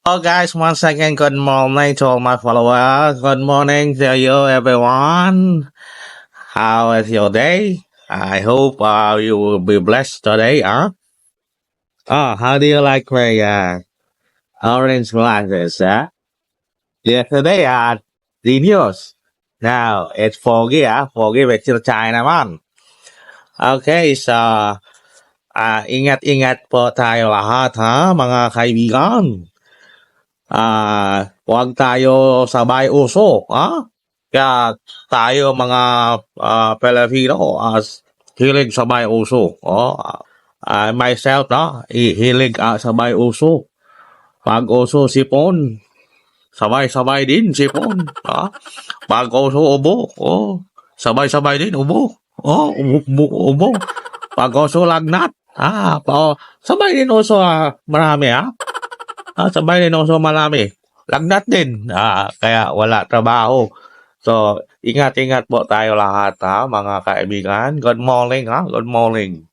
Oh guys, once again, good morning to all my followers. Good morning to you everyone. How is your day? I hope you will be blessed today, huh? Oh, how do you like my orange glasses, huh? Yesterday, the news. Now, it's foggy, foggy về chiều trai naman. Okay, so, ingat-ingat po tayo lahat, ha, mga kaibigan. Huwag tayo sabay usok, ha? Kaya tayo mga Pilipino hilig sabay usok. Oh. Myself, no? Hilig sabay usok. Pag uso sipon, sabay-sabay din sipon. Ha? Pag uso ubo, sabay-sabay din ubo. Ubo. Pag uso lagnat, sabay din uso marami, ha? Sabay din uso marami. Lagnat din. Kaya wala trabaho. So, ingat-ingat po tayo lahat, ha, mga kaibigan. Good morning, ha? Good morning.